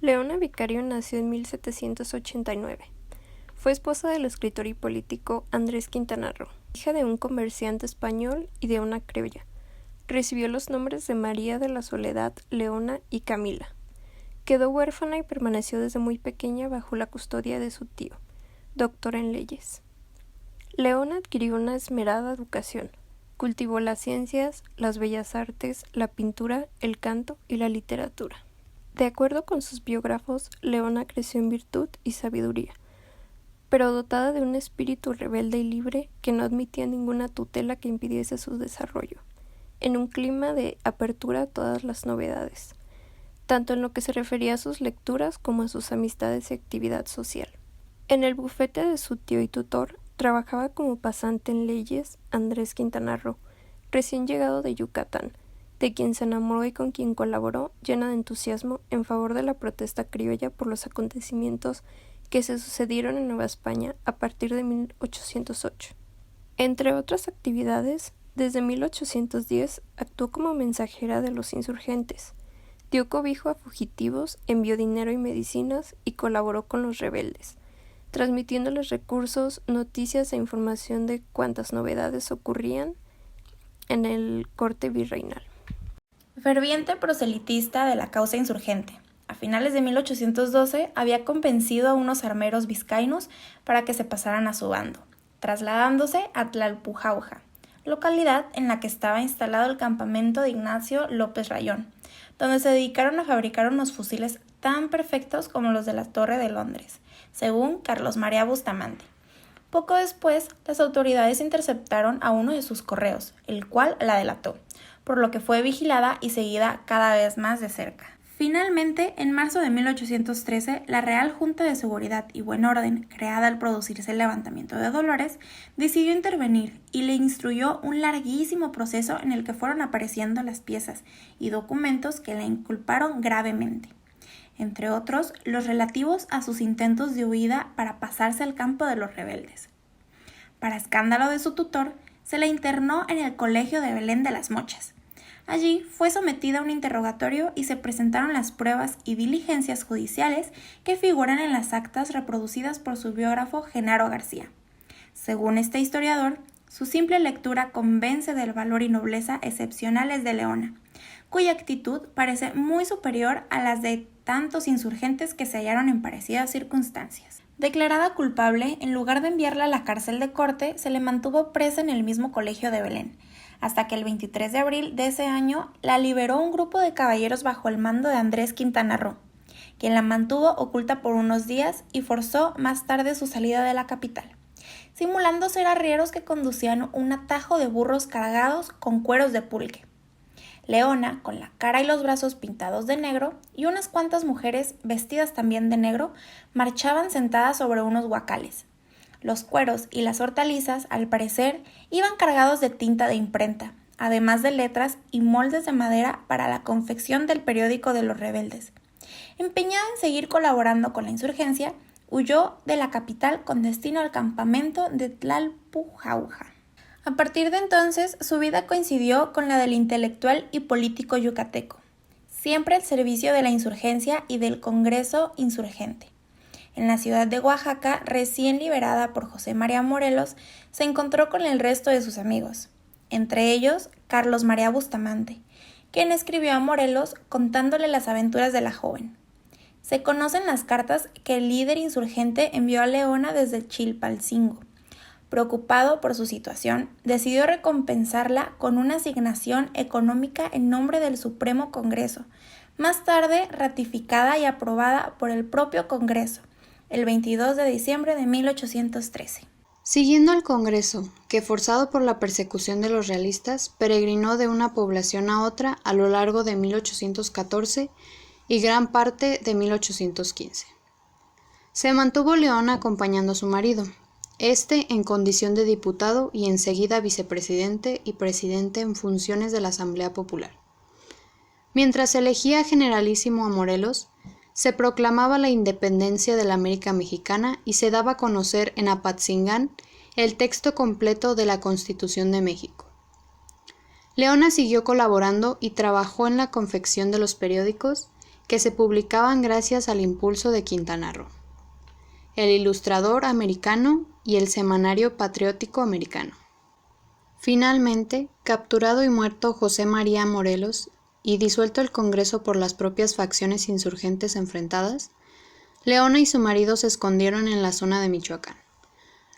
Leona Vicario nació en 1789. Fue esposa del escritor y político Andrés Quintana Roo, hija de un comerciante español y de una criolla. Recibió los nombres de María de la Soledad, Leona y Camila. Quedó huérfana y permaneció desde muy pequeña bajo la custodia de su tío, doctor en leyes. Leona adquirió una esmerada educación. Cultivó las ciencias, las bellas artes, la pintura, el canto y la literatura. De acuerdo con sus biógrafos, Leona creció en virtud y sabiduría, pero dotada de un espíritu rebelde y libre que no admitía ninguna tutela que impidiese su desarrollo, en un clima de apertura a todas las novedades, tanto en lo que se refería a sus lecturas como a sus amistades y actividad social. En el bufete de su tío y tutor trabajaba como pasante en leyes Andrés Quintana Roo, recién llegado de Yucatán, de quien se enamoró y con quien colaboró llena de entusiasmo en favor de la protesta criolla por los acontecimientos que se sucedieron en Nueva España a partir de 1808. Entre otras actividades, desde 1810 actuó como mensajera de los insurgentes, dio cobijo a fugitivos, envió dinero y medicinas y colaboró con los rebeldes, transmitiéndoles recursos, noticias e información de cuantas novedades ocurrían en el corte virreinal. Ferviente proselitista de la causa insurgente, a finales de 1812 había convencido a unos armeros vizcaínos para que se pasaran a su bando, trasladándose a Tlalpujahua, localidad en la que estaba instalado el campamento de Ignacio López Rayón, donde se dedicaron a fabricar unos fusiles tan perfectos como los de la Torre de Londres, según Carlos María Bustamante. Poco después, las autoridades interceptaron a uno de sus correos, el cual la delató, por lo que fue vigilada y seguida cada vez más de cerca. Finalmente, en marzo de 1813, la Real Junta de Seguridad y Buen Orden, creada al producirse el levantamiento de Dolores, decidió intervenir y le instruyó un larguísimo proceso en el que fueron apareciendo las piezas y documentos que la inculparon gravemente. Entre otros, los relativos a sus intentos de huida para pasarse al campo de los rebeldes. Para escándalo de su tutor, se la internó en el Colegio de Belén de las Mochas. Allí fue sometida a un interrogatorio y se presentaron las pruebas y diligencias judiciales que figuran en las actas reproducidas por su biógrafo Genaro García. Según este historiador, su simple lectura convence del valor y nobleza excepcionales de Leona, cuya actitud parece muy superior a las de tantos insurgentes que se hallaron en parecidas circunstancias. Declarada culpable, en lugar de enviarla a la cárcel de corte, se le mantuvo presa en el mismo colegio de Belén, hasta que el 23 de abril de ese año la liberó un grupo de caballeros bajo el mando de Andrés Quintana Roo, quien la mantuvo oculta por unos días y forzó más tarde su salida de la capital, simulando ser arrieros que conducían un atajo de burros cargados con cueros de pulque. Leona, con la cara y los brazos pintados de negro, y unas cuantas mujeres, vestidas también de negro, marchaban sentadas sobre unos guacales. Los cueros y las hortalizas, al parecer, iban cargados de tinta de imprenta, además de letras y moldes de madera para la confección del periódico de los rebeldes. Empeñada en seguir colaborando con la insurgencia, huyó de la capital con destino al campamento de Tlalpujahua. A partir de entonces, su vida coincidió con la del intelectual y político yucateco, siempre al servicio de la insurgencia y del Congreso insurgente. En la ciudad de Oaxaca, recién liberada por José María Morelos, se encontró con el resto de sus amigos, entre ellos Carlos María Bustamante, quien escribió a Morelos contándole las aventuras de la joven. Se conocen las cartas que el líder insurgente envió a Leona desde Chilpancingo. Preocupado por su situación, decidió recompensarla con una asignación económica en nombre del Supremo Congreso, más tarde ratificada y aprobada por el propio Congreso, el 22 de diciembre de 1813. Siguiendo al Congreso, que forzado por la persecución de los realistas, peregrinó de una población a otra a lo largo de 1814 y gran parte de 1815. Se mantuvo Leona acompañando a su marido, en condición de diputado y enseguida vicepresidente y presidente en funciones de la Asamblea Popular. Mientras elegía generalísimo a Morelos, se proclamaba la independencia de la América Mexicana y se daba a conocer en Apatzingán el texto completo de la Constitución de México. Leona siguió colaborando y trabajó en la confección de los periódicos que se publicaban gracias al impulso de Quintana Roo, el Ilustrador Americano y el Semanario Patriótico Americano. Finalmente, capturado y muerto José María Morelos y disuelto el Congreso por las propias facciones insurgentes enfrentadas, Leona y su marido se escondieron en la zona de Michoacán,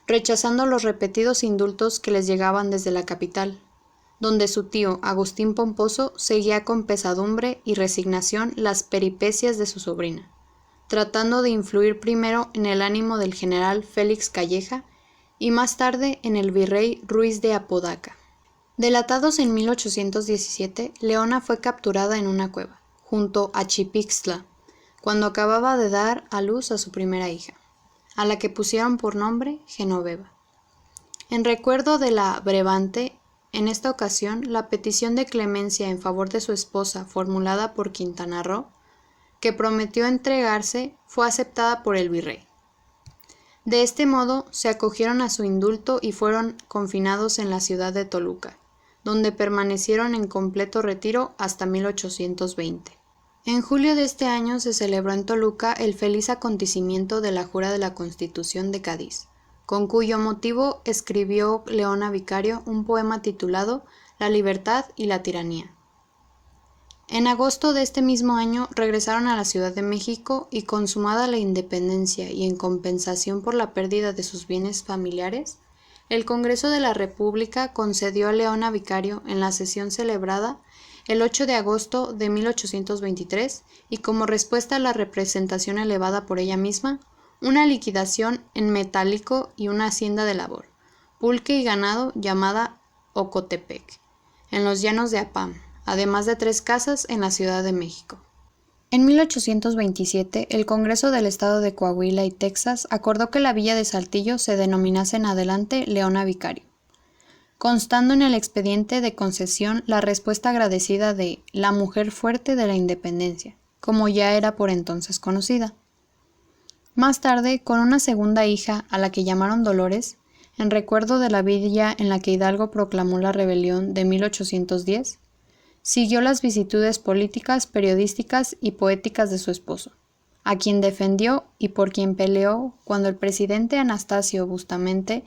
rechazando los repetidos indultos que les llegaban desde la capital, donde su tío Agustín Pomposo seguía con pesadumbre y resignación las peripecias de su sobrina, tratando de influir primero en el ánimo del general Félix Calleja y más tarde en el virrey Ruiz de Apodaca. Delatados en 1817, Leona fue capturada en una cueva, junto a Chipixtla, cuando acababa de dar a luz a su primera hija, a la que pusieron por nombre Genoveva. En recuerdo de la Brevante, en esta ocasión, la petición de clemencia en favor de su esposa formulada por Quintana Roo, que prometió entregarse, fue aceptada por el virrey. De este modo, se acogieron a su indulto y fueron confinados en la ciudad de Toluca, donde permanecieron en completo retiro hasta 1820. En julio de este año se celebró en Toluca el feliz acontecimiento de la Jura de la Constitución de Cádiz, con cuyo motivo escribió Leona Vicario un poema titulado La libertad y la tiranía. En agosto de este mismo año regresaron a la Ciudad de México y, consumada la independencia y en compensación por la pérdida de sus bienes familiares, el Congreso de la República concedió a Leona Vicario en la sesión celebrada el 8 de agosto de 1823 y como respuesta a la representación elevada por ella misma, una liquidación en metálico y una hacienda de labor, pulque y ganado llamada Ocotepec, en los llanos de Apam, además de 3 casas en la Ciudad de México. En 1827, el Congreso del Estado de Coahuila y Texas acordó que la villa de Saltillo se denominase en adelante Leona Vicario, constando en el expediente de concesión la respuesta agradecida de la mujer fuerte de la independencia, como ya era por entonces conocida. Más tarde, con una segunda hija a la que llamaron Dolores, en recuerdo de la villa en la que Hidalgo proclamó la rebelión de 1810, siguió las vicisitudes políticas, periodísticas y poéticas de su esposo, a quien defendió y por quien peleó cuando el presidente Anastasio Bustamante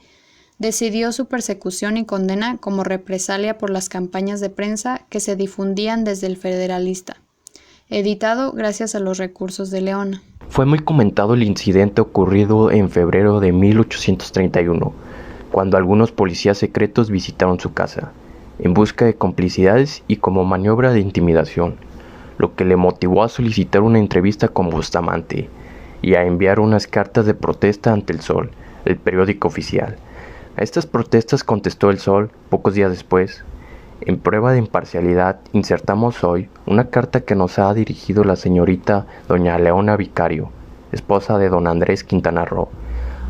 decidió su persecución y condena como represalia por las campañas de prensa que se difundían desde el Federalista, editado gracias a los recursos de Leona. Fue muy comentado el incidente ocurrido en febrero de 1831, cuando algunos policías secretos visitaron su casa, en busca de complicidades y como maniobra de intimidación, lo que le motivó a solicitar una entrevista con Bustamante y a enviar unas cartas de protesta ante El Sol, el periódico oficial. A estas protestas contestó El Sol pocos días después. En prueba de imparcialidad insertamos hoy una carta que nos ha dirigido la señorita doña Leona Vicario, esposa de don Andrés Quintana Roo,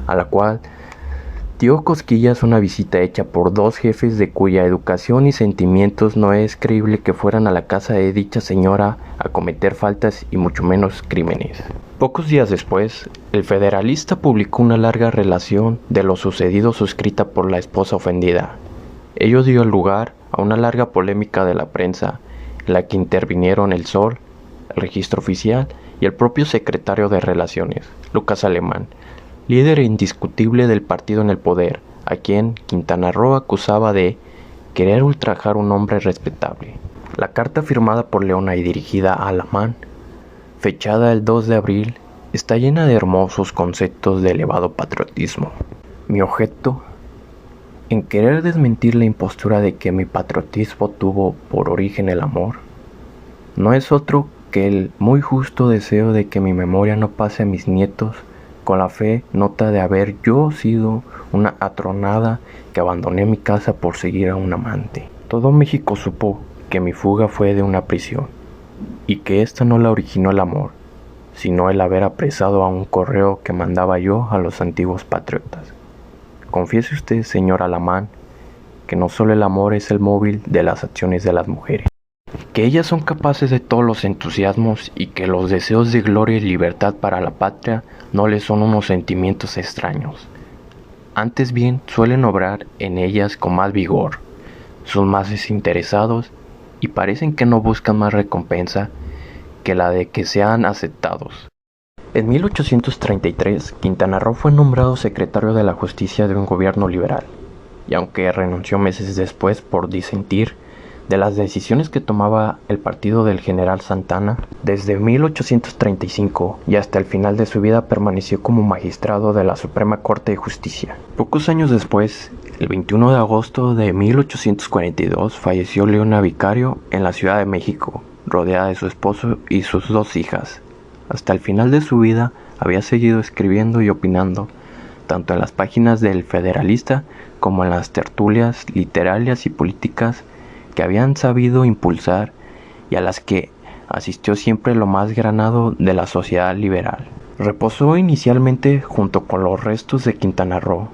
a la cual dio cosquillas una visita hecha por 2 jefes de cuya educación y sentimientos no es creíble que fueran a la casa de dicha señora a cometer faltas y mucho menos crímenes. Pocos días después, el Federalista publicó una larga relación de lo sucedido suscrita por la esposa ofendida. Ello dio lugar a una larga polémica de la prensa, en la que intervinieron El Sol, el Registro Oficial y el propio secretario de Relaciones, Lucas Alemán, líder indiscutible del partido en el poder, a quien Quintana Roo acusaba de querer ultrajar un hombre respetable. La carta firmada por Leona y dirigida a Alemán, fechada el 2 de abril, está llena de hermosos conceptos de elevado patriotismo. Mi objeto, en querer desmentir la impostura de que mi patriotismo tuvo por origen el amor, no es otro que el muy justo deseo de que mi memoria no pase a mis nietos con la fe nota de haber yo sido una atronada que abandoné mi casa por seguir a un amante. Todo México supo que mi fuga fue de una prisión y que esta no la originó el amor, sino el haber apresado a un correo que mandaba yo a los antiguos patriotas. Confiese usted, señor Alamán, que no solo el amor es el móvil de las acciones de las mujeres, que ellas son capaces de todos los entusiasmos y que los deseos de gloria y libertad para la patria no les son unos sentimientos extraños. Antes bien suelen obrar en ellas con más vigor, son más desinteresados y parecen que no buscan más recompensa que la de que sean aceptados. En 1833, Quintana Roo fue nombrado secretario de la Justicia de un gobierno liberal, y aunque renunció meses después por disentir de las decisiones que tomaba el partido del general Santana, desde 1835 y hasta el final de su vida permaneció como magistrado de la Suprema Corte de Justicia. Pocos años después, el 21 de agosto de 1842, falleció Leona Vicario en la Ciudad de México, rodeada de su esposo y sus 2 hijas. Hasta el final de su vida había seguido escribiendo y opinando, tanto en las páginas del Federalista como en las tertulias literarias y políticas que habían sabido impulsar y a las que asistió siempre lo más granado de la sociedad liberal. Reposó inicialmente junto con los restos de Quintana Roo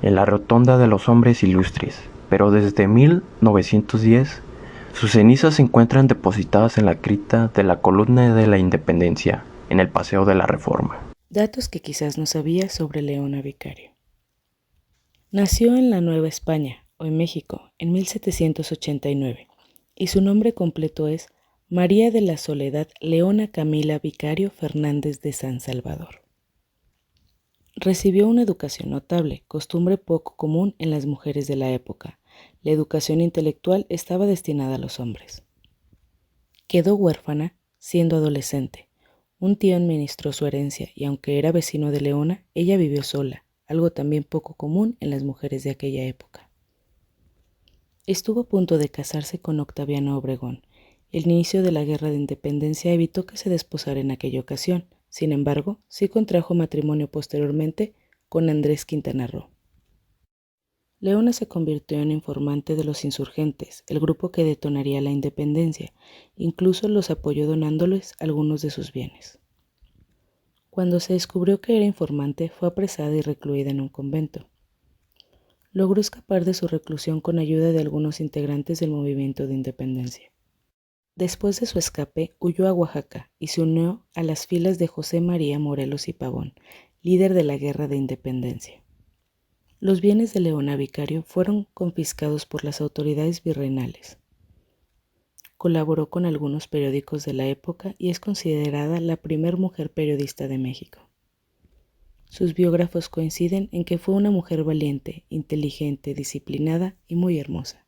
en la Rotonda de los Hombres Ilustres, pero desde 1910 sus cenizas se encuentran depositadas en la cripta de la Columna de la Independencia, en el Paseo de la Reforma. Datos que quizás no sabías sobre Leona Vicario. Nació en la Nueva España, hoy México, en 1789, y su nombre completo es María de la Soledad Leona Camila Vicario Fernández de San Salvador. Recibió una educación notable, costumbre poco común en las mujeres de la época. La educación intelectual estaba destinada a los hombres. Quedó huérfana siendo adolescente. Un tío administró su herencia y aunque era vecino de Leona, ella vivió sola, algo también poco común en las mujeres de aquella época. Estuvo a punto de casarse con Octaviano Obregón. El inicio de la Guerra de Independencia evitó que se desposara en aquella ocasión. Sin embargo, sí contrajo matrimonio posteriormente con Andrés Quintana Roo. Leona se convirtió en informante de los insurgentes, el grupo que detonaría la independencia, incluso los apoyó donándoles algunos de sus bienes. Cuando se descubrió que era informante, fue apresada y recluida en un convento. Logró escapar de su reclusión con ayuda de algunos integrantes del movimiento de independencia. Después de su escape, huyó a Oaxaca y se unió a las filas de José María Morelos y Pavón, líder de la Guerra de Independencia. Los bienes de Leona Vicario fueron confiscados por las autoridades virreinales. Colaboró con algunos periódicos de la época y es considerada la primer mujer periodista de México. Sus biógrafos coinciden en que fue una mujer valiente, inteligente, disciplinada y muy hermosa.